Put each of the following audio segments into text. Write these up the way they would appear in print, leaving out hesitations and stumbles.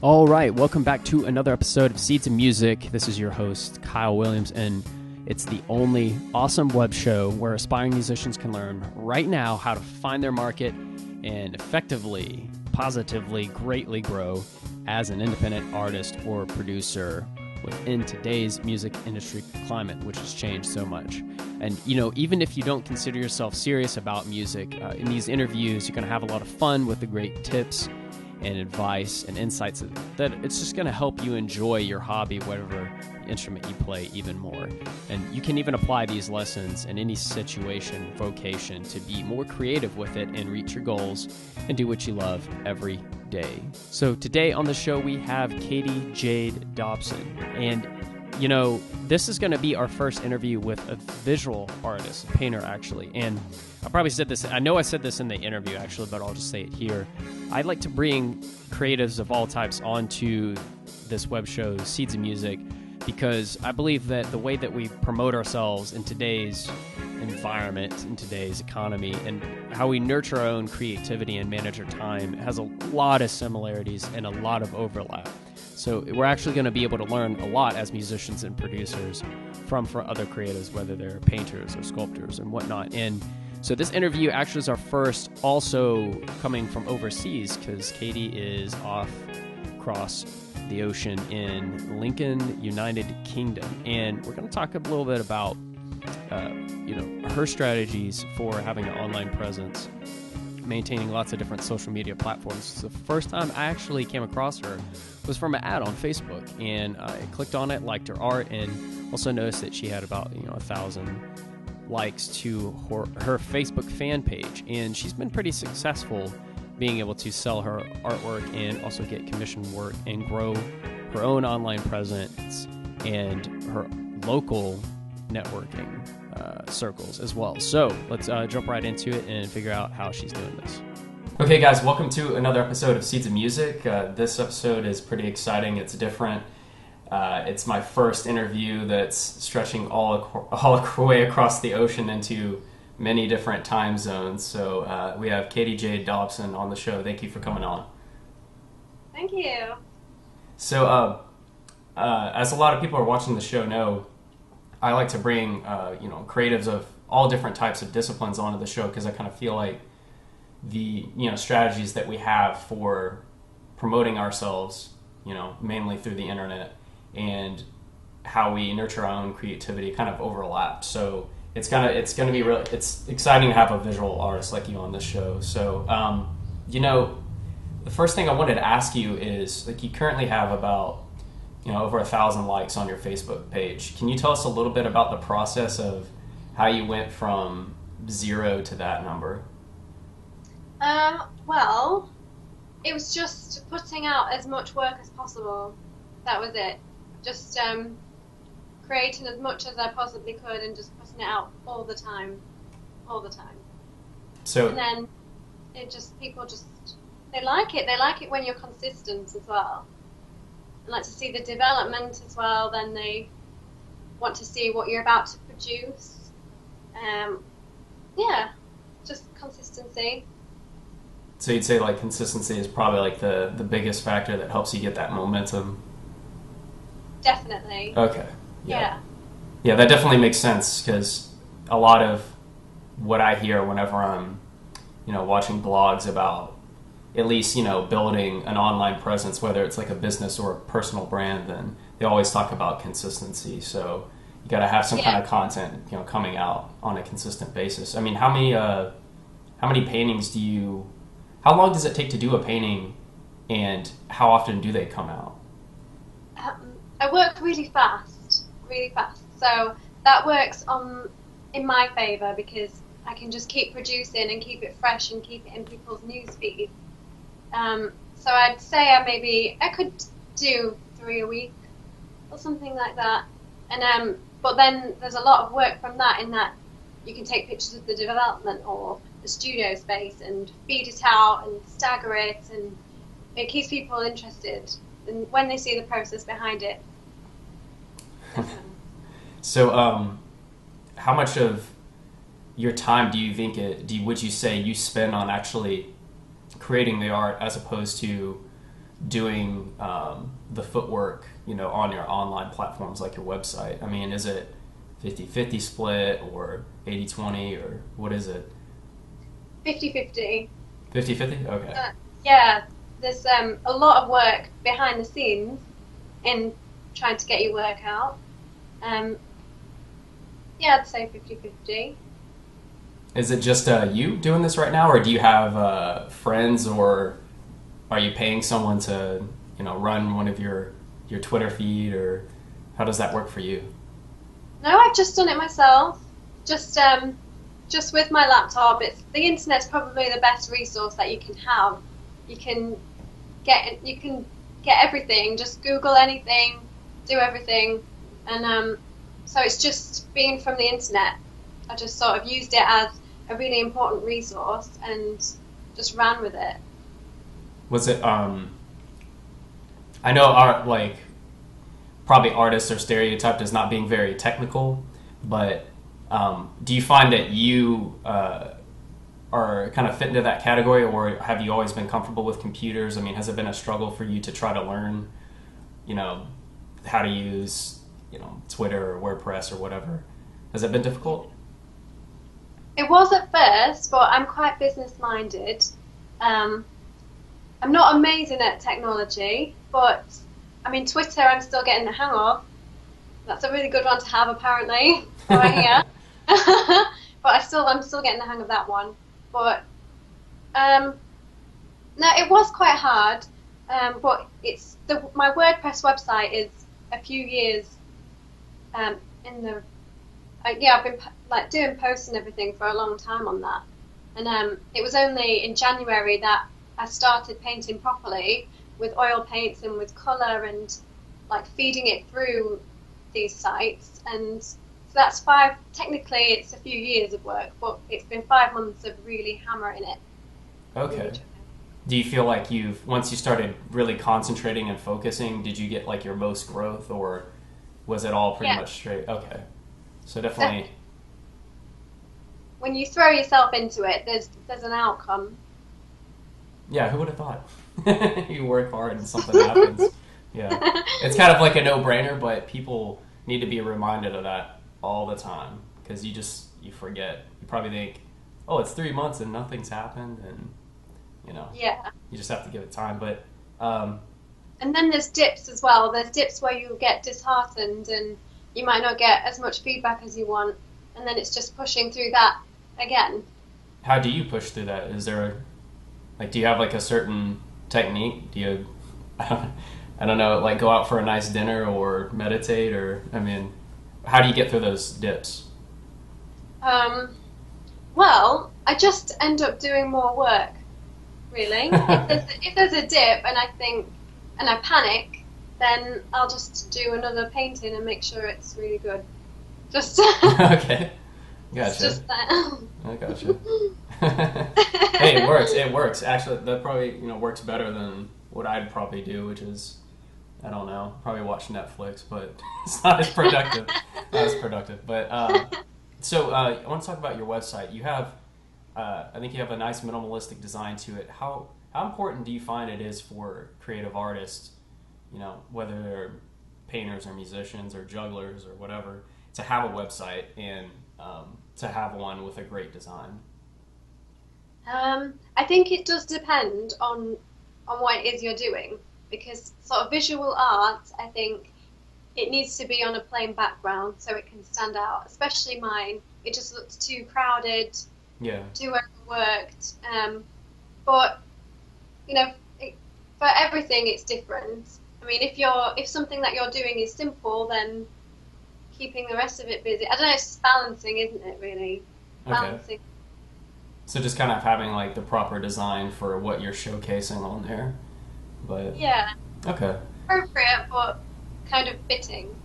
All right, welcome back to another episode of Seeds of Music. This is your host, Kyle Williams, and it's the only awesome web show where aspiring musicians can learn right now how to find their market and effectively, positively, greatly grow as an independent artist or producer within today's music industry climate, which has changed so much. And, even if you don't consider yourself serious about music, in these interviews, you're going to have a lot of fun with the great tips and advice and insights that it's just going to help you enjoy your hobby, whatever instrument you play, even more. And you can even apply these lessons in any situation, vocation, to be more creative with it and reach your goals and do what you love every day. So today on the show, we have Katy, Jade, Dobson. And, this is going to be our first interview with a visual artist, a painter, actually. And I probably said this, I know I said this in the interview, actually, but I'll just say it here. I'd like to bring creatives of all types onto this web show, Seeds of Music, because I believe that the way that we promote ourselves in today's environment, in today's economy, and how we nurture our own creativity and manage our time has a lot of similarities and a lot of overlap. So we're actually going to be able to learn a lot as musicians and producers from other creatives, whether they're painters or sculptors and whatnot. And so this interview actually is our first also coming from overseas, because Katy is off across the ocean in Lincoln, United Kingdom. And we're going to talk a little bit about, her strategies for having an online presence, maintaining lots of different social media platforms. The first time I actually came across her was from an ad on Facebook, and I clicked on it, liked her art, and also noticed that she had about 1,000 likes to her Facebook fan page, and she's been pretty successful being able to sell her artwork and also get commission work and grow her own online presence and her local networking circles as well. So let's jump right into it and figure out how she's doing this. Okay, guys, welcome to another episode of Seeds of Music. This episode is pretty exciting. It's different. It's my first interview that's stretching all the way across the ocean into many different time zones. So we have Katy, Jade, Dobson on the show. Thank you for coming on. Thank you. So as a lot of people are watching the show know, I like to bring creatives of all different types of disciplines onto the show, because I kind of feel like the strategies that we have for promoting ourselves, mainly through the internet, and how we nurture our own creativity kind of overlap. So it's exciting to have a visual artist like you on this show. So the first thing I wanted to ask you is, like, you currently have about over 1,000 likes on your Facebook page. Can you tell us a little bit about the process of how you went from 0 to that number? Well, it was just putting out as much work as possible. That was it. Just creating as much as I possibly could and just putting it out all the time. So, and then people they like it. They like it when you're consistent as well. And like to see the development as well. Then they want to see what you're about to produce. Just consistency. So you'd say like consistency is probably like the biggest factor that helps you get that momentum. Definitely. Okay. Yeah, that definitely makes sense, because a lot of what I hear whenever I'm watching blogs about at least building an online presence, whether it's like a business or a personal brand, then they always talk about consistency. So you got to have some kind of content coming out on a consistent basis. I mean, how many paintings how long does it take to do a painting, and how often do they come out? I work really fast. So that works in my favour, because I can just keep producing and keep it fresh and keep it in people's newsfeed. So I'd say I could do 3 a week or something like that. And but then there's a lot of work from that, in that you can take pictures of the development or the studio space and feed it out and stagger it, and it keeps people interested and when they see the process behind it. So how much of your time do you think would you say you spend on actually creating the art, as opposed to doing the footwork, on your online platforms like your website? I mean, is it 50-50 split or 80-20 or what is it? 50-50. 50-50? Okay. Yeah, there's a lot of work behind the scenes in trying to get your work out. Yeah, I'd say 50-50. Is it just you doing this right now, or do you have friends, or are you paying someone to, run one of your Twitter feed, or how does that work for you? No, I've just done it myself. Just with my laptop. The internet's probably the best resource that you can have. You can get everything. Just Google anything, do everything, and so it's just being from the internet. I just sort of used it as a really important resource and just ran with it. Was it? I know probably artists are stereotyped as not being very technical, but do you find that you are kind of fit into that category, or have you always been comfortable with computers? I mean, has it been a struggle for you to try to learn, how to use, Twitter or WordPress or whatever? Has it been difficult? It was at first, but I'm quite business-minded. I'm not amazing at technology, but I mean, Twitter I'm still getting the hang of. That's a really good one to have, apparently, over here. But I'm still getting the hang of that one. But no, it was quite hard. But my WordPress website is a few years in the. I've been doing posts and everything for a long time on that, and it was only in January that I started painting properly with oil paints and with colour and feeding it through these sites. And so that's technically it's a few years of work, but it's been 5 months of really hammering it. Okay. Do you feel like once you started really concentrating and focusing, did you get your most growth, or was it all pretty much straight? Okay. So definitely. When you throw yourself into it, there's an outcome. Yeah, who would have thought? You work hard and something happens. Yeah. It's kind of like a no-brainer, but people need to be reminded of that all the time, because you forget. You probably think, oh, it's 3 months and nothing's happened, and Yeah. You just have to give it time. But and then there's dips as well. There's dips where you get disheartened and you might not get as much feedback as you want, and then it's just pushing through that again. How do you push through that? Is there do you have a certain technique? Do you I don't know, go out for a nice dinner or meditate, or I mean, how do you get through those dips? Well, I just end up doing more work, really. If there's a dip and I panic, then I'll just do another painting and make sure it's really good. Just okay, gotcha. Just that. I gotcha. Hey, it works. Actually, that probably works better than what I'd probably do, which is, I don't know, probably watch Netflix, but it's not as productive. But so I want to talk about your website. You have, I think you have a nice minimalistic design to it. How important do you find it is for creative artists, whether they're painters or musicians or jugglers or whatever, to have a website and to have one with a great design? I think it does depend on what it is you're doing, because sort of visual art, I think it needs to be on a plain background so it can stand out. Especially mine, it just looks too crowded, too overworked. But for everything, it's different. I mean, if something that you're doing is simple, then keeping the rest of it busy. I don't know. It's just balancing, isn't it? Really, balancing. Okay. So just kind of having the proper design for what you're showcasing on there, but yeah. Okay. Appropriate, but kind of fitting.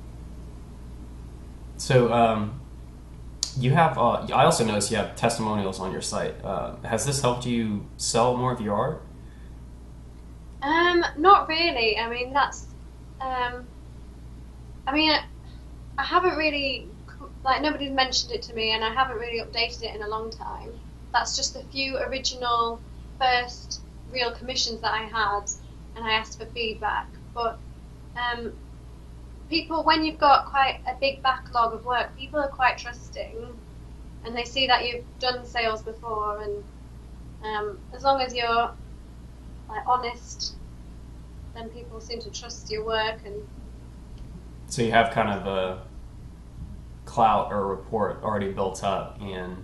So you have. I also noticed you have testimonials on your site. Has this helped you sell more of your art? Not really. I mean, I haven't really, nobody's mentioned it to me, and I haven't really updated it in a long time. That's just a few original first real commissions that I had, and I asked for feedback. But people, when you've got quite a big backlog of work, people are quite trusting, and they see that you've done sales before, and as long as you're like honest, then people seem to trust your work. And so you have kind of a clout or report already built up, and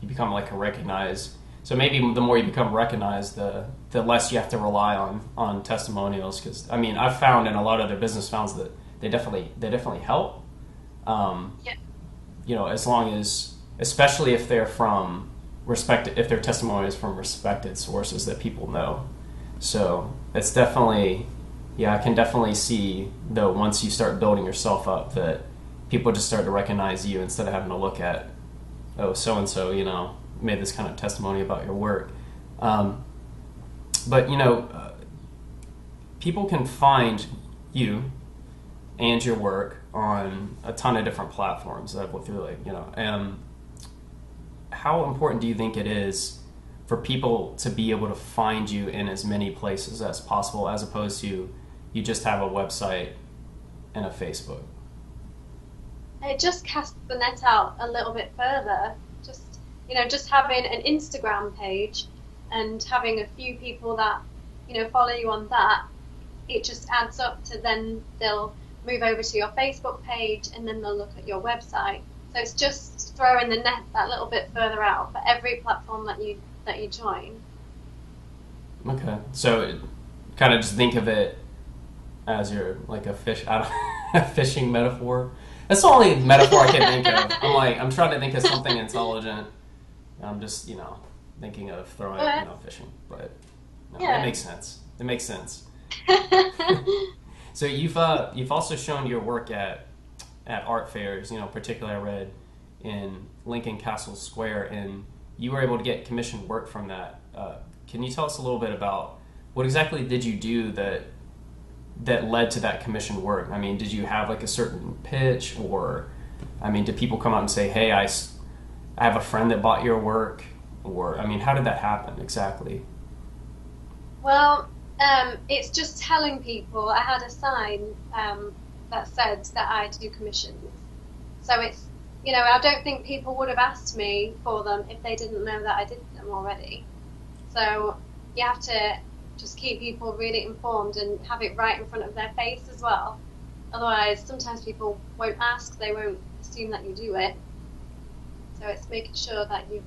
you become like a recognized. So maybe the more you become recognized, the less you have to rely on testimonials. Because I mean, I've found in a lot of their business founds that they definitely help. yeah. You know, as long as, especially if they're from if their testimony is from respected sources that people know. So it's definitely, yeah, I can definitely see though once you start building yourself up that people just start to recognize you instead of having to look at, oh, so and so, you know, made this kind of testimony about your work. But you know, people can find you and your work on a ton of different platforms that I've looked through, like, you know, how important do you think it is for people to be able to find you in as many places as possible, as opposed to you just have a website and a Facebook? It just casts the net out a little bit further. Just having an Instagram page and having a few people that, you know, follow you on that, it just adds up to then they'll move over to your Facebook page and then they'll look at your website. So it's just throwing the net that little bit further out for every platform that you join. Okay, so kind of just think of it as you're like a fish out of a fishing metaphor. That's the only metaphor I can think of. I'm trying to think of something intelligent. I'm just, you know, thinking of throwing, you know, fishing. But no, yeah. It makes sense. It makes sense. So you've also shown your work at art fairs. You know, particularly I read in Lincoln Castle Square, and you were able to get commissioned work from that. Can you tell us a little bit about what exactly did you do that led to that commissioned work? I mean, did you have like a certain pitch, or I mean, did people come out and say, "Hey, I have a friend that bought your work," or I mean, how did that happen exactly? Well, it's just telling people. I had a sign that said that I do commissions. So it's, you know, I don't think people would have asked me for them if they didn't know that I did them already. So you have to just keep people really informed and have it right in front of their face as well. Otherwise, sometimes people won't ask, they won't assume that you do it. So it's making sure that you've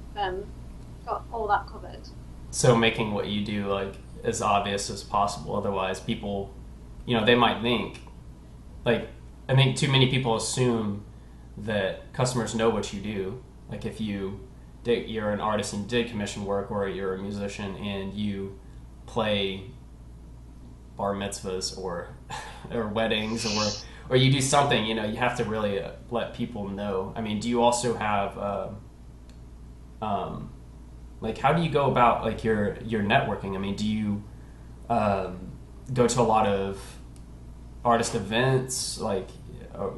got all that covered. So making what you do like as obvious as possible. Otherwise, people, you know, they might think, like, I think too many people assume that customers know what you do. Like if you're an artist and you did commission work, or you're a musician and you play bar mitzvahs or weddings, or you do something, you know, you have to really let people know. I mean, do you also have like, how do you go about like your networking? I mean, do you go to a lot of artist events, like,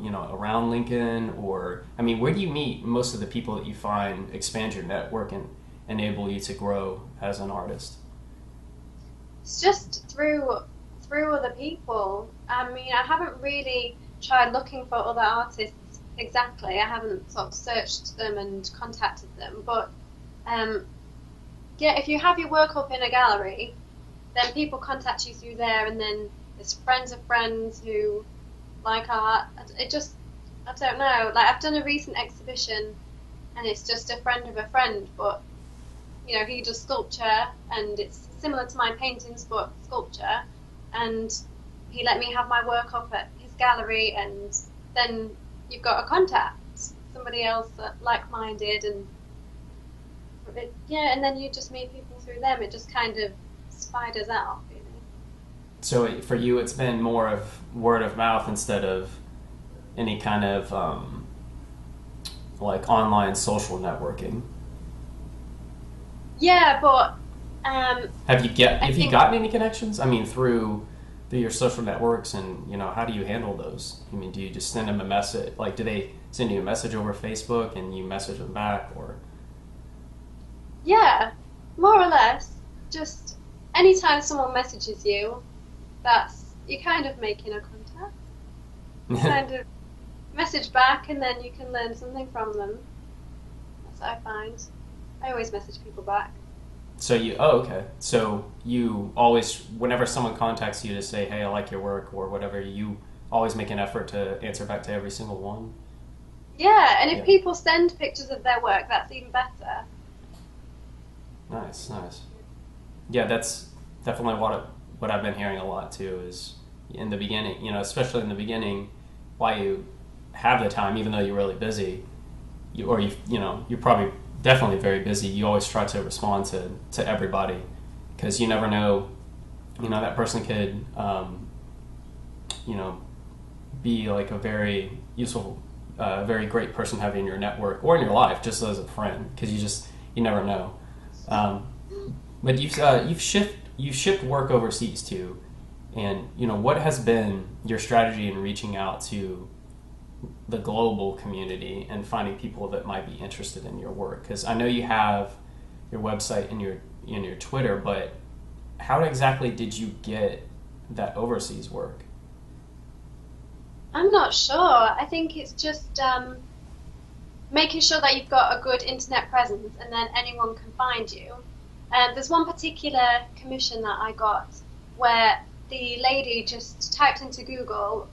you know, around Lincoln, or I mean, where do you meet most of the people that you find expand your network and enable you to grow as an artist? It's just through other people. I mean, I haven't really tried looking for other artists exactly. I haven't sort of searched them and contacted them, but yeah, if you have your work up in a gallery, then people contact you through there, and then there's friends of friends who like art. It just, I don't know, like I've done a recent exhibition and it's just a friend of a friend, but you know, he does sculpture and it's similar to my paintings but sculpture, and he let me have my work up at his gallery, and then you've got a contact, somebody else like-minded, and and then you just meet people through them. It just kind of spiders out, really. So for you, it's been more of word of mouth instead of any kind of like online social networking. Yeah, but have you gotten any connections? I mean, through your social networks, and you know, how do you handle those? I mean, do you just send them a message? Like, do they send you a message over Facebook and you message them back, or? Yeah, more or less. Just anytime someone messages you, you're kind of making a contact. You kind of message back, and then you can learn something from them. That's what I find. I always message people back. So okay. So you always, whenever someone contacts you to say, hey, I like your work or whatever, you always make an effort to answer back to every single one? Yeah, and if people send pictures of their work, that's even better. Nice. Yeah, that's definitely what I've been hearing a lot too, is in the beginning, especially in the beginning, why you have the time, even though you're really busy, you're probably definitely very busy, you always try to respond to everybody, because you never know, that person could, be like a very useful, very great person having in your network or in your life, just as a friend, because you never know. But you've shipped work overseas too, and what has been your strategy in reaching out to the global community and finding people that might be interested in your work? Because I know you have your website and your Twitter, but how exactly did you get that overseas work? I'm not sure. I think it's just making sure that you've got a good internet presence, and then anyone can find you. There's one particular commission that I got where the lady just typed into Google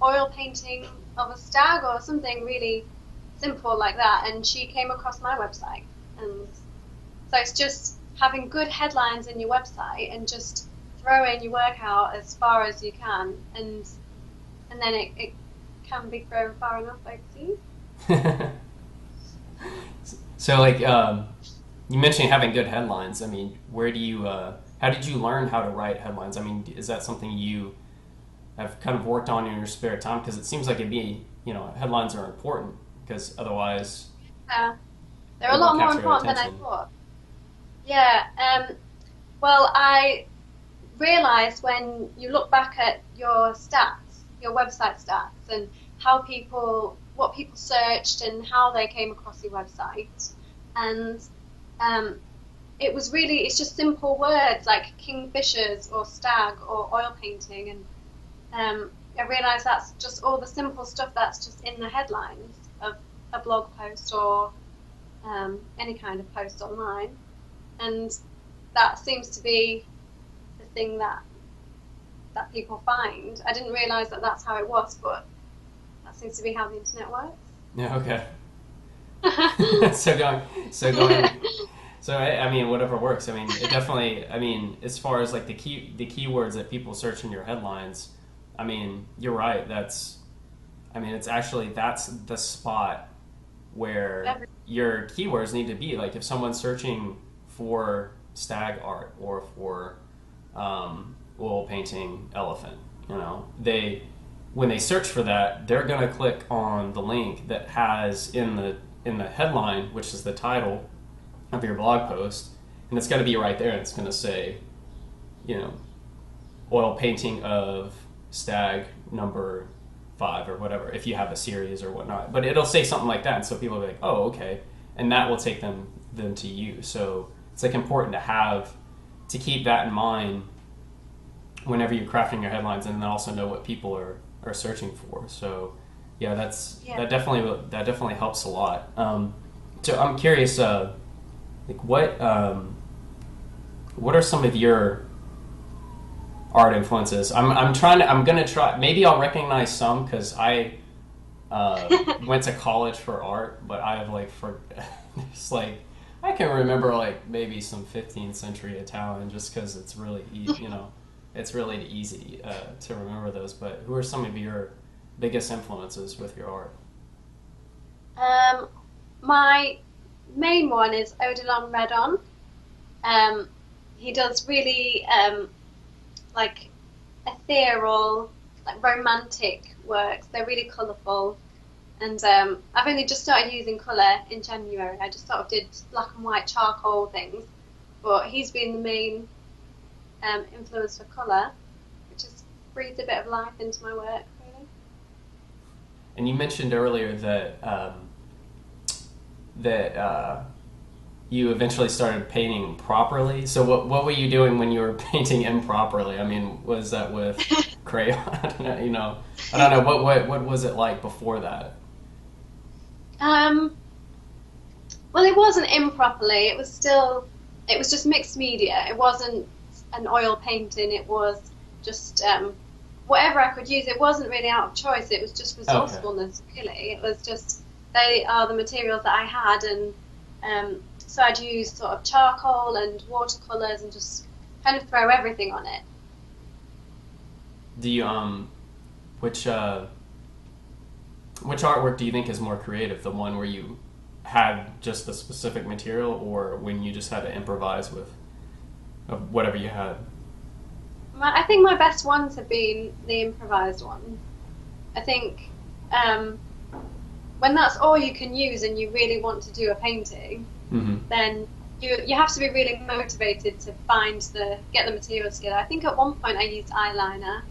oil painting of a stag or something really simple like that, and she came across my website. And so it's just having good headlines in your website and just throwing your work out as far as you can, and then it can be thrown far enough overseas. So, like, you mentioned having good headlines. I mean, where do you, how did you learn how to write headlines? I mean, is that something you have kind of worked on in your spare time? Because it seems like headlines are important, because otherwise... They're a lot more important than I thought. Yeah, well, I realised when you look back at your stats, your website stats, and what people searched and how they came across your website, and it's just simple words like kingfishers or stag or oil painting, and I realised that's just all the simple stuff that's just in the headlines of a blog post or any kind of post online, and that seems to be the thing that people find. I didn't realise that that's how it was, but that seems to be how the internet works. Yeah. Okay. So I mean, whatever works. I mean, it definitely. I mean, as far as like the keywords that people search in your headlines, I mean, you're right. That's the spot where your keywords need to be. Like, if someone's searching for stag art or for oil painting elephant, when they search for that, they're going to click on the link that has in the headline, which is the title of your blog post, and it's going to be right there, and it's going to say, oil painting of stag number 5 or whatever, if you have a series or whatnot. But it'll say something like that, and so people will be like, oh, okay, and that will take them to you. So it's like important to keep that in mind whenever you're crafting your headlines, and then also know what people are searching for. So yeah, that definitely helps a lot. So I'm curious, like what are some of your art influences? I'm gonna try. Maybe I'll recognize some, because I went to college for art, but I have it's like I can remember like maybe some 15th century Italian, just because it's really it's really easy to remember those. But who are some of your biggest influences with your art? My main one is Odilon Redon. He does really like ethereal, like romantic works. They're really colourful, and I've only just started using colour in January. I just sort of did black and white charcoal things, but he's been the main influence for colour, which has breathed a bit of life into my work, really. And you mentioned earlier that you eventually started painting properly. So what were you doing when you were painting improperly? I mean, was that with crayon? I don't know. What was it like before that? Well, it wasn't improperly. It was just mixed media. It wasn't an oil painting. It was just whatever I could use. It wasn't really out of choice. It was just resourcefulness, really. It was just, they are the materials that I had, and so I'd use sort of charcoal and watercolors and just kind of throw everything on it. Do you which artwork do you think is more creative? The one where you had just the specific material, or when you just had to improvise with whatever you had? I think my best ones have been the improvised ones. I think when that's all you can use and you really want to do a painting, then you have to be really motivated to get the materials together. I think at one point I used eyeliner,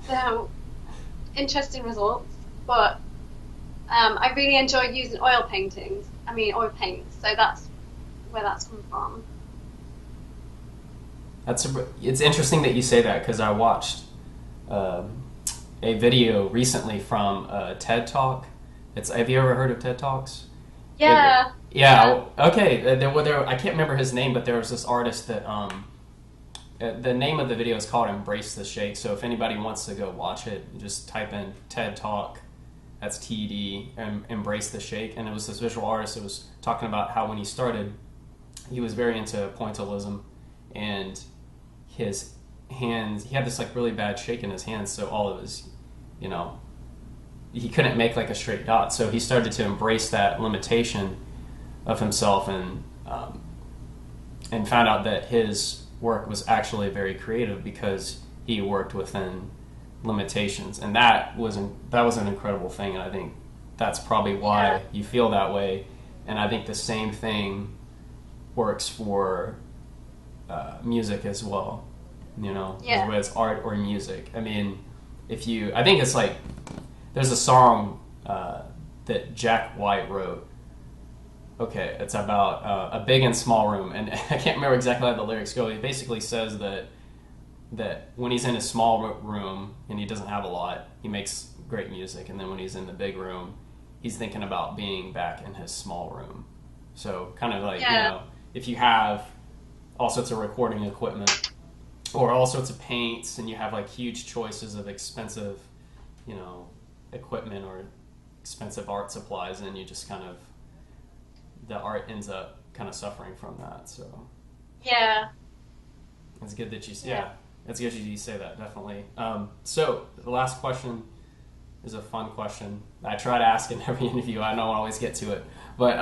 so interesting results. But I really enjoyed using oil paints. So that's where that's come from. It's interesting that you say that, because I watched a video recently from a TED Talk. Have you ever heard of TED Talks? Yeah. Yeah. Okay. I can't remember his name, but there was this artist that the name of the video is called "Embrace the Shake." So if anybody wants to go watch it, just type in TED Talk. That's TED, Embrace the Shake. And it was this visual artist that was talking about how when he started, he was very into pointillism, and his hands, he had this like really bad shake in his hands, so all of his, he couldn't make like a straight dot. So he started to embrace that limitation of himself, and found out that his work was actually very creative because he worked within limitations, and that was an incredible thing. And I think that's probably why you feel that way. And I think the same thing works for music as well, whether it's art or music. I mean, I think it's like, there's a song that Jack White wrote. Okay, it's about a big and small room, and I can't remember exactly how the lyrics go. He basically says that when he's in a small room and he doesn't have a lot, he makes great music, and then when he's in the big room, he's thinking about being back in his small room. So kind of like, if you have all sorts of recording equipment or all sorts of paints, and you have like huge choices of expensive, equipment or expensive art supplies, and you just the art ends up kind of suffering from that. So it's good that you it's good that you say that, definitely. So the last question is a fun question. I try to ask in every interview. I don't always get to it, but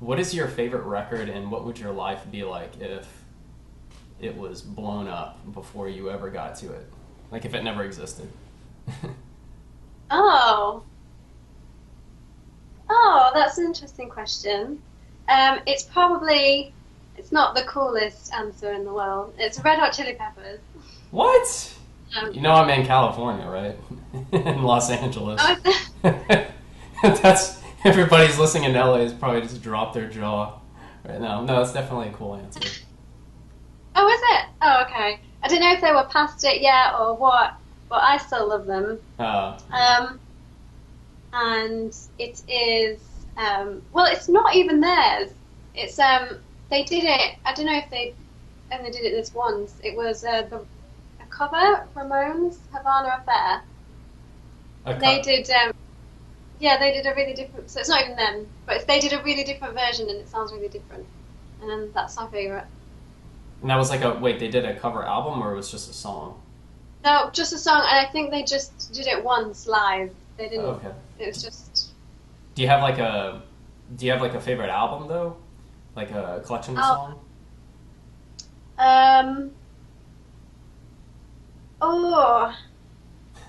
what is your favorite record, and what would your life be like if it was blown up before you ever got to it? Like if it never existed? Oh, that's an interesting question. It's not the coolest answer in the world. It's Red Hot Chili Peppers. What? I'm in California, right? In Los Angeles. That's, everybody's listening in LA has probably just dropped their jaw right now. No, it's definitely a cool answer. Oh, is it? Oh, okay. I didn't know if they were past it yet or what, but I still love them. And it is, it's not even theirs. It's, they did it, I don't know if they only did it this once. It was a cover, Ramones, Havana Affair. They did, they did a really different, so it's not even them, but they did a really different version, and it sounds really different. And that's my favourite. And that was like they did a cover album, or it was just a song? No, just a song, and I think they just did it once live. They didn't. Okay. It was just. Do you have like a favorite album though, like a collection of songs?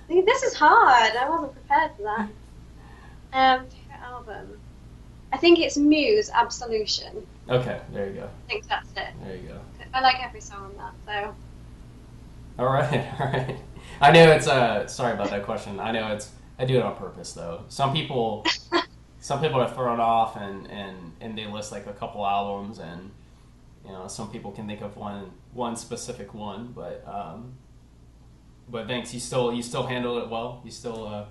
This is hard. I wasn't prepared for that. Favorite album. I think it's Muse, Absolution. Okay, there you go. I think that's it. There you go. I like every song on that, so. All right. I know it's sorry about that question. I know I do it on purpose though. Some people some people are thrown off and they list like a couple albums, and some people can think of one specific one, but thanks, you still handled it well. You still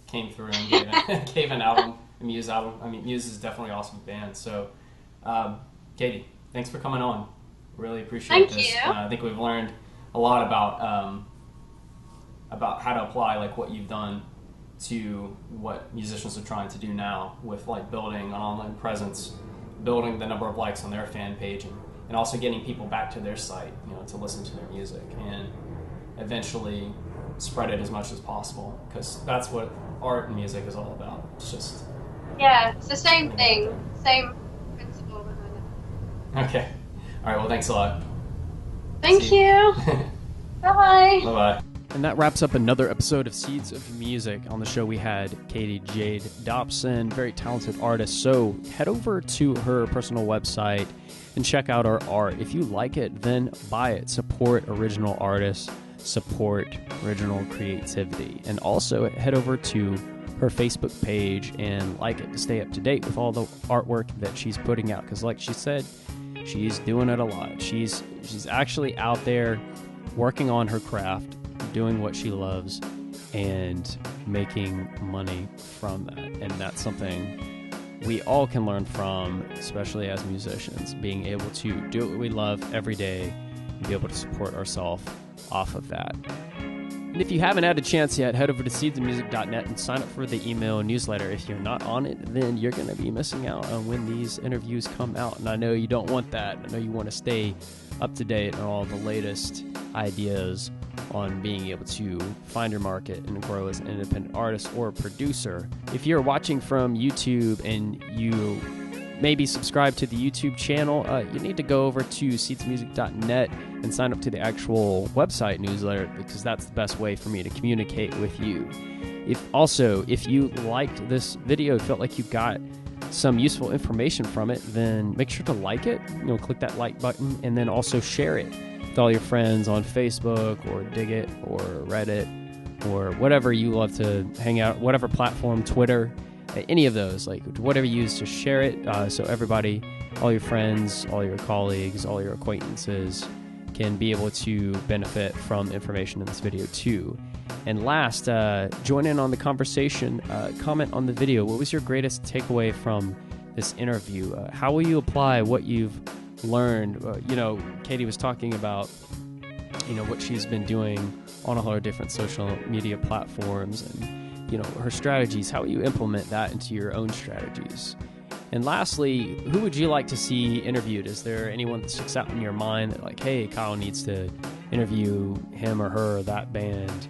came through and gave an album, a Muse album. I mean, Muse is definitely an awesome band. So, Katy, thanks for coming on. Really appreciate this. Thank you. I think we've learned a lot about how to apply like what you've done to what musicians are trying to do now with like building an online presence, building the number of likes on their fan page, and also getting people back to their site, to listen to their music and eventually spread it as much as possible, because that's what art and music is all about. It's just it's the same thing, same principle behind it. Okay. All right. Well, thanks a lot. Thank you. Bye. Bye-bye. And that wraps up another episode of Seeds of Music. On the show we had Katy, Jade, Dobson, very talented artist. So head over to her personal website and check out her art. If you like it, then buy it. Support original artists, support original creativity. And also head over to her Facebook page and like it to stay up to date with all the artwork that she's putting out. Because like she said, she's doing it a lot. She's actually out there working on her craft, doing what she loves, and making money from that. And that's something we all can learn from, especially as musicians, being able to do what we love every day and be able to support ourselves off of that. And if you haven't had a chance yet, head over to seedsofmusic.net and sign up for the email newsletter. If you're not on it, then you're going to be missing out on when these interviews come out. And I know you don't want that. I know you want to stay up to date on all the latest ideas on being able to find your market and grow as an independent artist or producer. If you're watching from YouTube and you maybe subscribe to the YouTube channel, you need to go over to seedsofmusic.net and sign up to the actual website newsletter, because that's the best way for me to communicate with you. If you liked this video, felt like you got some useful information from it, then make sure to like it. Click that like button, and then also share it with all your friends on Facebook or Dig It or Reddit or whatever you love to hang out, whatever platform, Twitter, any of those, like whatever you use, to share it so everybody, all your friends, all your colleagues, all your acquaintances can be able to benefit from information in this video too. And last, join in on the conversation, comment on the video. What was your greatest takeaway from this interview? How will you apply what you've learned? Katy was talking about, what she's been doing on all her different social media platforms and, her strategies. How will you implement that into your own strategies? And lastly, who would you like to see interviewed? Is there anyone that sticks out in your mind that like, hey, Kyle needs to interview him or her or that band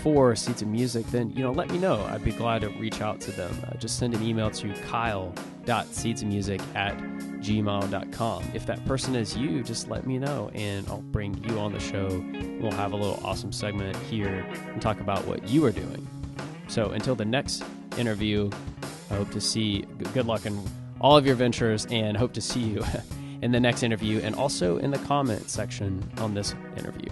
for Seeds of Music? Then, let me know. I'd be glad to reach out to them. Just send an email to kyle.seedsofmusic@gmail.com. If that person is you, just let me know and I'll bring you on the show. We'll have a little awesome segment here and talk about what you are doing. So until the next interview, I hope to see good luck in all of your ventures, and hope to see you in the next interview and also in the comment section on this interview.